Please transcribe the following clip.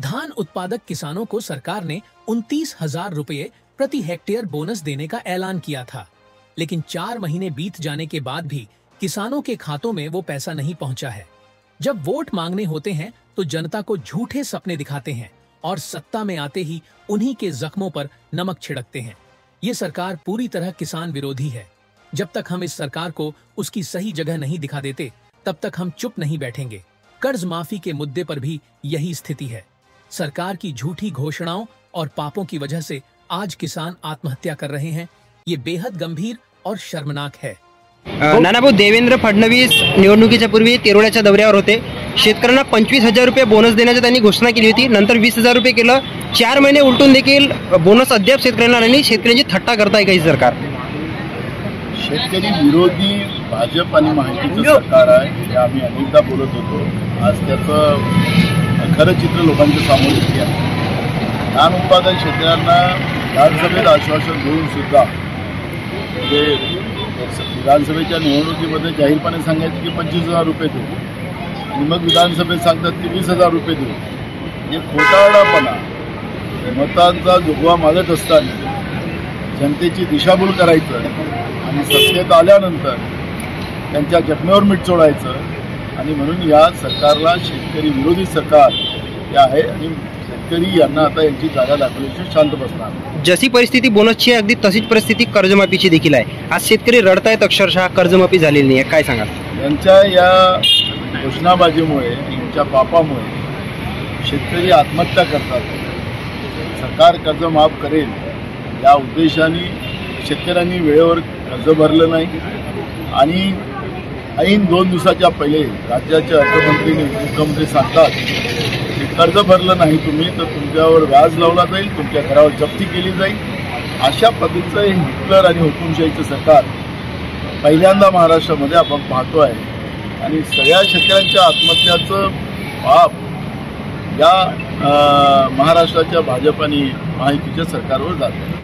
धान उत्पादक किसानों को सरकार ने 29,000 रुपये प्रति हेक्टेयर बोनस देने का ऐलान किया था, लेकिन 4 महीने बीत जाने के बाद भी किसानों के खातों में वो पैसा नहीं पहुंचा है। जब वोट मांगने होते हैं तो जनता को झूठे सपने दिखाते हैं और सत्ता में आते ही उन्हीं के जख्मों पर नमक छिड़कते हैं। ये सरकार पूरी तरह किसान विरोधी है। जब तक हम इस सरकार को उसकी सही जगह नहीं दिखा देते, तब तक हम चुप नहीं बैठेंगे। कर्ज माफी के मुद्दे पर भी यही स्थिति है। सरकार की झूठी घोषणाओं और पापों की वजह से आज किसान आत्महत्या कर रहे हैं। ये बेहद गंभीर और शर्मनाक है। नानाभाऊ, देवेंद्र फडणवीस निवडणुकीच्या पूर्वी तेरोड्याच्या दौऱ्यावर होते। शेतकऱ्यांना 25,000 रुपये बोनस देण्याची त्यांनी घोषणा केली होती। नंतर 20,000 रुपये केलं। 4 महिने उलटून देखील बोनस अद्याप शेतकऱ्यांना नाही। शेतकऱ्यांची थट्टा करताय काही सरकार। शेतकरी विरोधी भाजप आणि महायुतीचं सरकार आहे, हे आम्ही अनेकदा बोलत होतो। आज त्याचं खरं चित्र लोकांच्या समोर येते आहे। धान उत्पादक शेतकऱ्यांना विधानसभेत आश्वासन देऊन सुद्धा विधानसभेच्या निवडणुकीमध्ये जाहीरपणे सांगायचे की 25,000 रुपये देऊ आणि मग विधानसभेत सांगतात की 20,000 रुपये देऊ। हे खोटारडेपणा, मतांचा जोगवा मागत असताना जनतेची दिशाभूल करायचं आणि सत्तेत आल्यानंतर त्यांच्या जखमेवर मीठ चोळायचं आणि म्हणून या सरकारला शेतकरी विरोधी सरकार हे आहे आणि शेतकरी यांना आता यांची जागा दाखवल्याची शांत बसणार। जशी परिस्थिती बोनसची आहे अगदी तशीच परिस्थिती कर्जमाफीची देखील आहे। आज शेतकरी रडतायत, अक्षरशः कर्जमाफी झालेली नाही आहे। काय सांगाल? यांच्या या घोषणाबाजीमुळे, यांच्या पापामुळे शेतकरी आत्महत्या करतात। सरकार कर्ज माफ करेल या उद्देशाने शेतकऱ्यांनी वेळेवर कर्ज भरलं नाही आणि ऐन 2 दिवसाच्या पहिले राज्याचे अर्थमंत्री मुख्यमंत्री सांगतात की कर्ज भरलं नाही तुम्ही तर तुमच्यावर व्याज लावला जाईल, तुमच्या घरावर जप्ती केली जाईल। अशा पद्धतीचं हे हिटलर आणि हुकुमशाहीचं सरकार पहिल्यांदा महाराष्ट्रामध्ये आपण पाहतो आहे आणि सगळ्या शेतकऱ्यांच्या आत्महत्याचं पाप या महाराष्ट्राच्या भाजप आणि महायुतीच्या सरकारवर जातं।